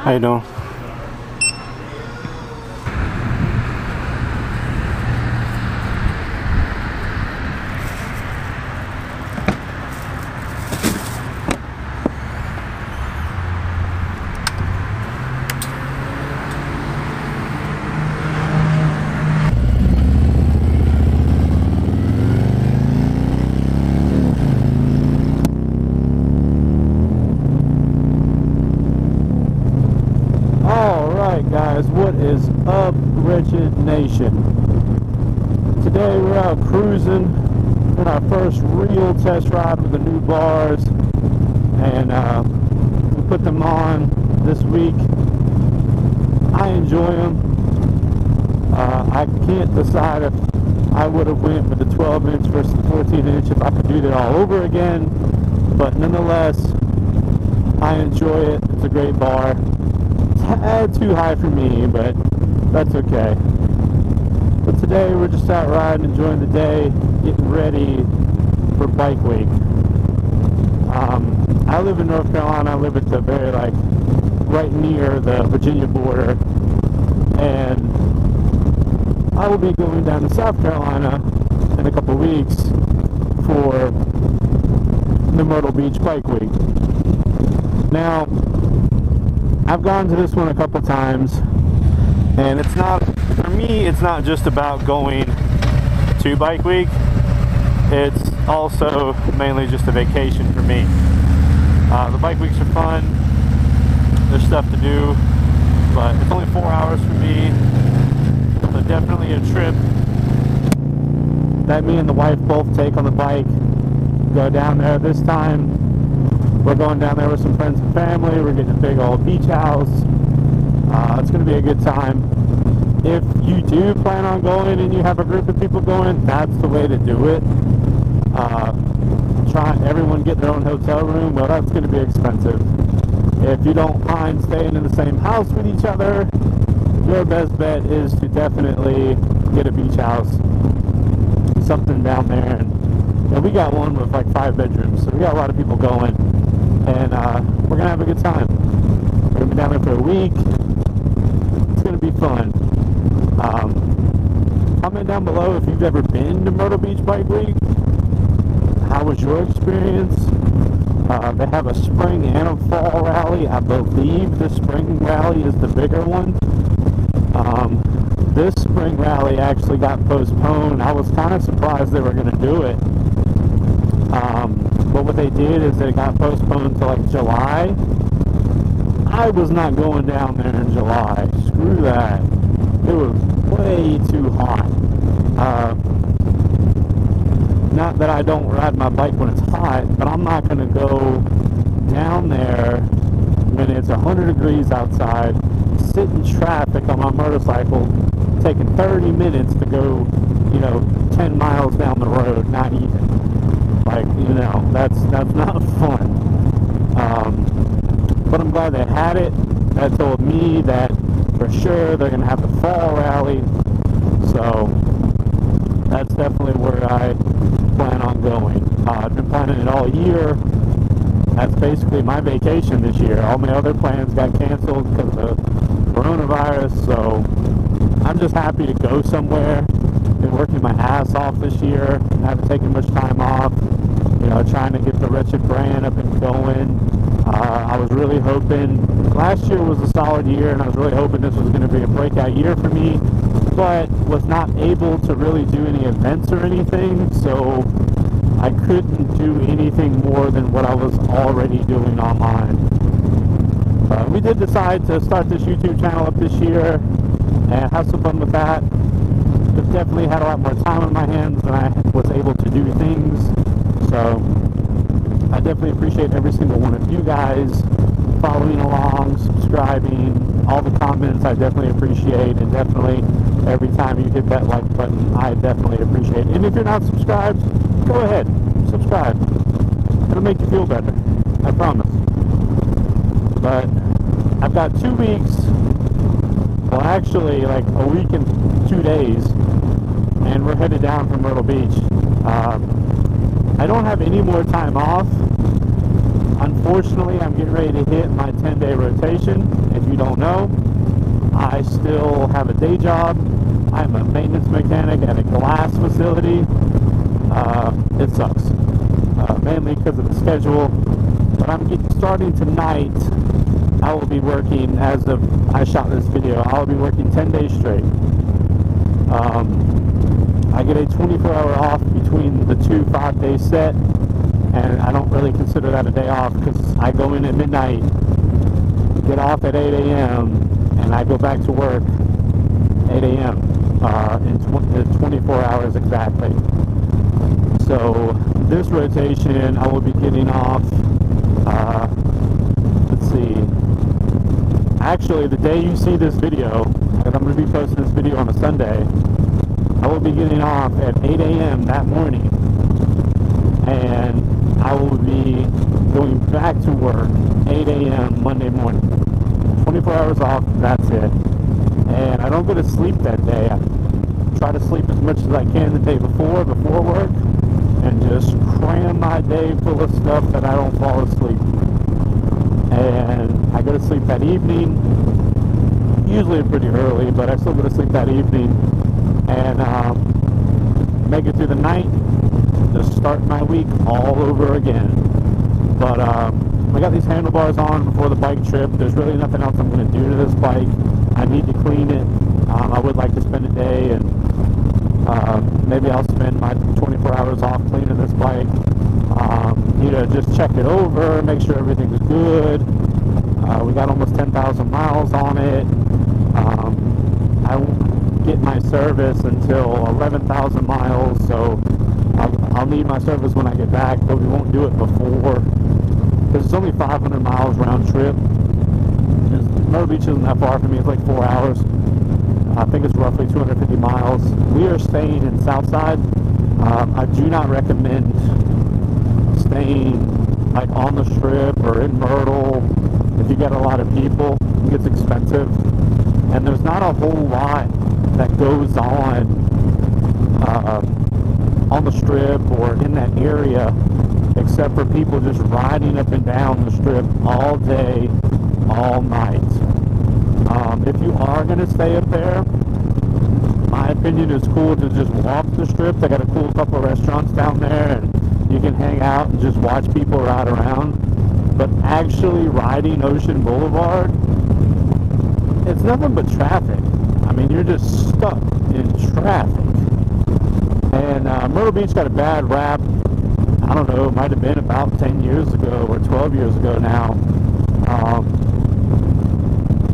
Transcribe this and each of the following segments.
How you doing? Guys, what is up, Wretched Nation? Today we're out cruising on our first real test ride with the new bars, and we put them on this week. I enjoy them. I can't decide if I would have went with the 12-inch versus the 14-inch if I could do that all over again, but nonetheless, I enjoy it. It's a great bar. Too high for me, but that's okay. But today we're just out riding, enjoying the day, getting ready for bike week. I live in North Carolina. I live at the very right near the Virginia border, and I will be going down to South Carolina in a couple weeks for the Myrtle Beach Bike Week. Now, I've gone to this one a couple times, and it's not, for me, it's not just about going to Bike Week. It's also mainly just a vacation for me. The bike weeks are fun. There's stuff to do, but it's only 4 hours for me. So definitely a trip that me and the wife both take on the bike. Go down there this time. We're going down there with some friends and family. We're getting a big old beach house. It's going to be a good time. If you do plan on going and you have a group of people going, that's the way to do it. Everyone get their own hotel room. Well, that's going to be expensive. If you don't mind staying in the same house with each other, your best bet is to definitely get a beach house. Something down there. And we got one with 5 bedrooms, so we got a lot of people going. And we're going to have a good time. We're going to be down there for a week. It's going to be fun. Comment down below if you've ever been to Myrtle Beach Bike Week. How was your experience? They have a spring and a fall rally. I believe the spring rally is the bigger one. This spring rally actually got postponed. I was kind of surprised they were going to do it. But what they did is it got postponed to July. I was not going down there in July. Screw that. It was way too hot. Not that I don't ride my bike when it's hot, but I'm not going to go down there when it's 100 degrees outside, sit in traffic on my motorcycle, taking 30 minutes to go, 10 miles down the road, not even. That's not fun. But I'm glad they had it. That told me that for sure they're going to have the fall rally. So that's definitely where I plan on going. I've been planning it all year. That's basically my vacation this year. All my other plans got canceled because of coronavirus. So I'm just happy to go somewhere. Been working my ass off this year. Haven't taken much time off. Trying to get the Wretched brand up and going. I was really hoping, last year was a solid year, and I was really hoping this was going to be a breakout year for me, but was not able to really do any events or anything, so I couldn't do anything more than what I was already doing online. We did decide to start this YouTube channel up this year and have some fun with that. I've definitely had a lot more time on my hands than I was able to do things. So I definitely appreciate every single one of you guys following along, subscribing, all the comments I definitely appreciate, and definitely every time you hit that like button, I definitely appreciate it. And if you're not subscribed, go ahead, subscribe. It'll make you feel better, I promise. But I've got 2 weeks, well actually a week and 2 days, and we're headed down from Myrtle Beach. I don't have any more time off. Unfortunately, I'm getting ready to hit my 10-day rotation. If you don't know, I still have a day job. I'm a maintenance mechanic at a glass facility. It sucks, mainly because of the schedule. But I'm starting tonight. I will be working, as of I shot this video, I will be working 10 days straight. I get a 24-hour off between the two 5-day set, and I don't really consider that a day off because I go in at midnight, get off at 8 a.m., and I go back to work 8 a.m. In 24 hours exactly. So this rotation, I will be getting off, let's see, actually the day you see this video, because I'm going to be posting this video on a Sunday, I will be getting off at 8 a.m. that morning, and I will be going back to work 8 a.m. Monday morning. 24 hours off, that's it. And I don't go to sleep that day. I try to sleep as much as I can the day before work, and just cram my day full of stuff that I don't fall asleep. And I go to sleep that evening, usually pretty early, but I still go to sleep that evening, and make it through the night, just start my week all over again. But I got these handlebars on before the bike trip. There's really nothing else I'm going to do to this bike. I need to clean it. I would like to spend a day, and maybe I'll spend my 24 hours off cleaning this bike. Just check it over, make sure everything's good. We got almost 10,000 miles on it. I won't get my service until 11,000 miles, so I'll need my service when I get back, but we won't do it before, because it's only 500 miles round trip. Myrtle Beach isn't that far from me. It's like 4 hours. I think it's roughly 250 miles. We are staying in Southside. I do not recommend staying like on the Strip or in Myrtle. If you get a lot of people, it gets expensive, and there's not a whole lot that goes on the Strip or in that area, except for people just riding up and down the Strip all day, all night. If you are going to stay up there, my opinion is cool to just walk the Strip. They got a cool couple of restaurants down there, and you can hang out and just watch people ride around. But actually riding Ocean Boulevard, it's nothing but traffic. I mean, you're just stuck in traffic. And Myrtle Beach got a bad rap. I don't know, it might have been about 10 years ago or 12 years ago now.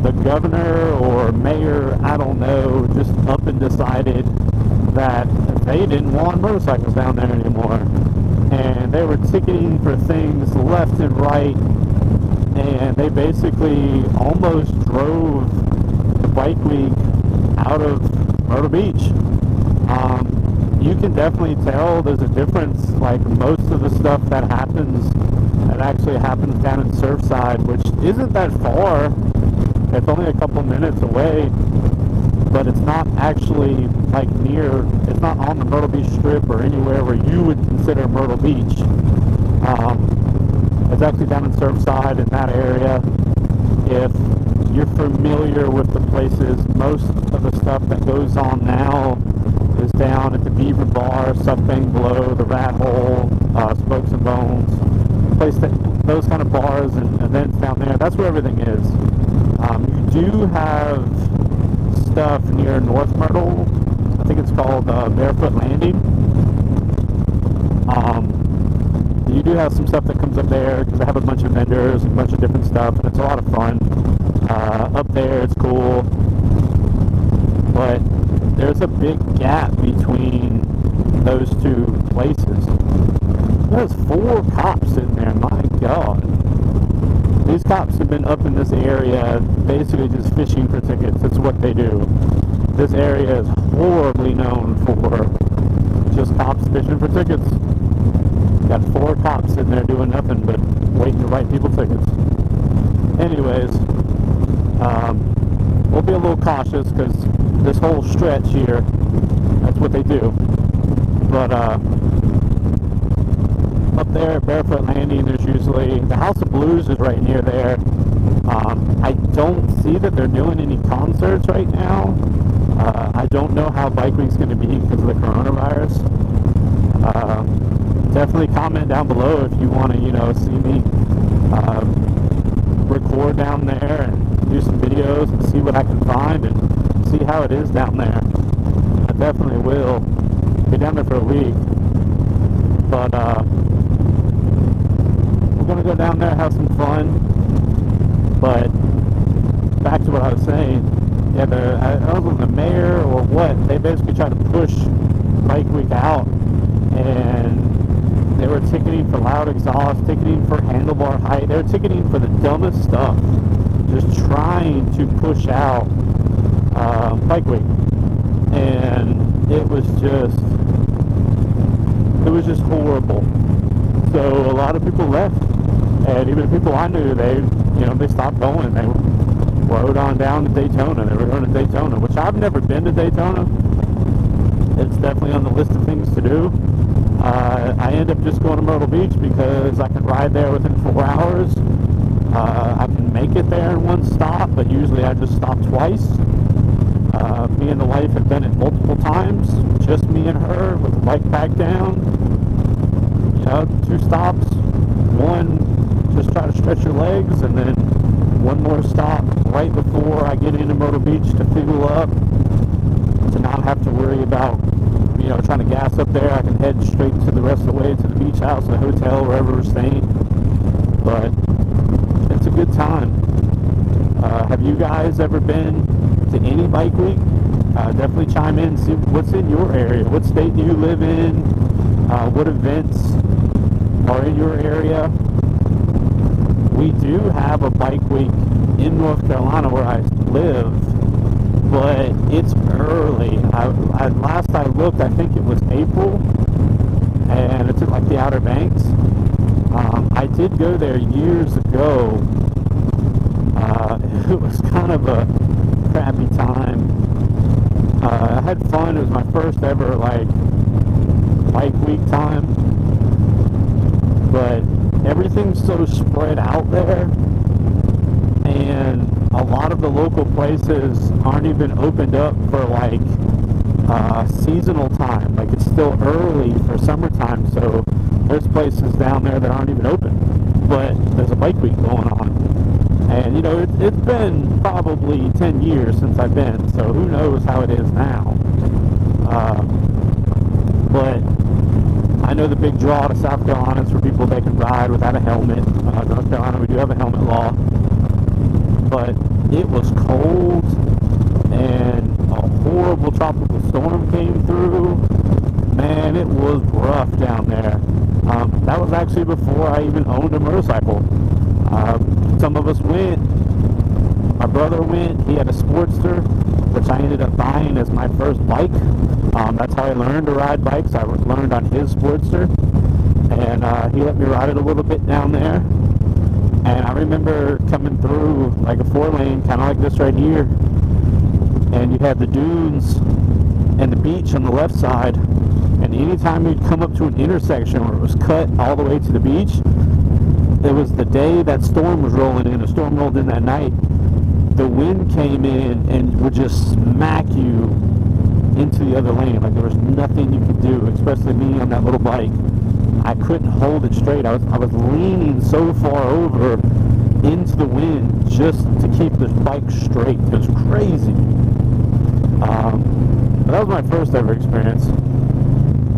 The governor or mayor, I don't know, just up and decided that they didn't want motorcycles down there anymore. And they were ticketing for things left and right, and they basically almost drove the bike week out of Myrtle Beach. You can definitely tell there's a difference. Like, most of the stuff that actually happens down in Surfside, which isn't that far. It's only a couple minutes away, but it's not actually like it's not on the Myrtle Beach Strip or anywhere where you would consider Myrtle Beach. It's actually down in Surfside, in that area. If you're familiar with the places, most of the stuff that goes on now is down at the Beaver Bar, Something Below, the Rat Hole, Spokes and Bones, those kind of bars and events down there. That's where everything is. You do have stuff near North Myrtle. I think it's called Barefoot Landing. You do have some stuff that comes up there because they have a bunch of vendors and a bunch of different stuff, and it's a lot of fun. Up there, it's cool. But there's a big gap between those two places. There's 4 cops in there, my God. These cops have been up in this area basically just fishing for tickets. That's what they do. This area is horribly known for just cops fishing for tickets. Got 4 cops sitting there doing nothing but waiting to write people tickets. Anyways, we'll be a little cautious because this whole stretch here, that's what they do. But up there at Barefoot Landing, there's usually, the House of Blues is right near there. I don't see that they're doing any concerts right now. I don't know how Bike Week's going to be because of the coronavirus. Definitely comment down below if you want to, see me record down there and do some videos and see what I can find and see how it is down there. I definitely will be down there for a week. But we're going to go down there, have some fun. But back to what I was saying, yeah, I don't know if the mayor or what, they basically tried to push Bike Week out, and they were ticketing for loud exhaust, ticketing for handlebar height, they were ticketing for the dumbest stuff, just trying to push out Bike Week, and it was just horrible. So a lot of people left, and even people I knew, they stopped going. They rode on down to Daytona. They were going to Daytona, which I've never been to Daytona. It's definitely on the list of things to do. I end up just going to Myrtle Beach because I can ride there within 4 hours. I can make it there in one stop, but usually I just stop twice. Me and the wife have done it multiple times, just me and her with the bike pack down. 2 stops, one just try to stretch your legs, and then one more stop right before I get into Myrtle Beach to fuel up, to not have to worry about trying to gas up there. I can head straight to the rest of the way to the beach house, the hotel, wherever we're staying. But it's a good time. Have you guys ever been to any Bike Week? Definitely chime in and see what's in your area. What state do you live in? What events are in your area? We do have a Bike Week in North Carolina where I live, but it's early. Last I looked, I think it was April, and it's at like the Outer Banks. I did go there years ago. It was kind of a crappy time. I had fun. It was my first ever Bike Week time, but everything's so spread out there, and a lot of the local places aren't even opened up for seasonal time. It's still early for summertime, so there's places down there that aren't even open, but there's a Bike Week going on. And it's been probably 10 years since I've been, so who knows how it is now. But I know the big draw to South Carolina is for people that can ride without a helmet. North Carolina, we do have a helmet law. But it was cold, and a horrible tropical storm came through. Man, it was rough down there. That was actually before I even owned a motorcycle. Some of us went. My brother went. He had a Sportster, which I ended up buying as my first bike. That's how I learned to ride bikes. I learned on his Sportster, and he let me ride it a little bit down there. And I remember coming through a 4-lane, kind of like this right here, and you had the dunes and the beach on the left side, and anytime you'd come up to an intersection where it was cut all the way to the beach, it was the day that storm was rolling in. A storm rolled in that night. The wind came in and would just smack you into the other lane. There was nothing you could do, especially me on that little bike. I couldn't hold it straight. I was leaning so far over into the wind just to keep this bike straight. It was crazy. But that was my first ever experience.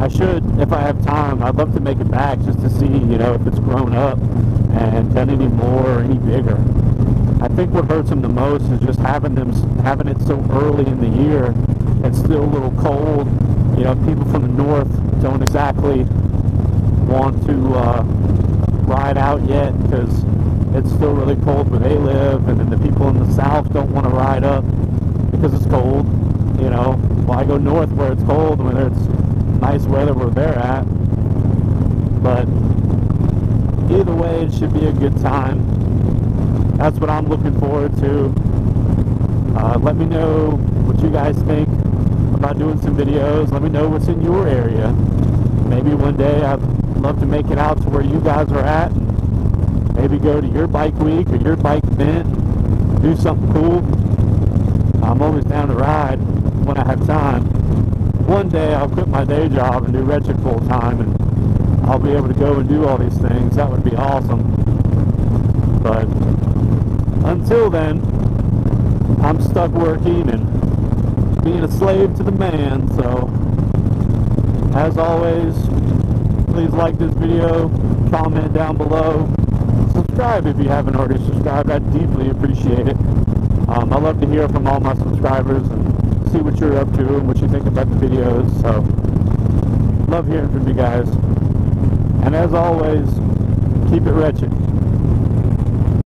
I should, if I have time, I'd love to make it back just to see, if it's grown up and done any more or any bigger. I think what hurts them the most is just having it so early in the year. It's still a little cold. People from the north don't exactly want to ride out yet because it's still really cold where they live, and then the people in the south don't want to ride up because it's cold. Well, I go north where it's cold, where it's nice weather where they're at. But either way, it should be a good time. That's what I'm looking forward to. Let me know what you guys think about doing some videos. Let me know what's in your area. Maybe one day love to make it out to where you guys are at. Maybe go to your bike week or your bike event, do something cool. I'm always down to ride when I have time. One day I'll quit my day job and do Wretched full time, and I'll be able to go and do all these things. That would be awesome. But until then, I'm stuck working and being a slave to the man. So as always, please like this video, comment down below, subscribe if you haven't already subscribed. I'd deeply appreciate it. I love to hear from all my subscribers and see what you're up to and what you think about the videos. So love hearing from you guys. And as always, keep it wretched.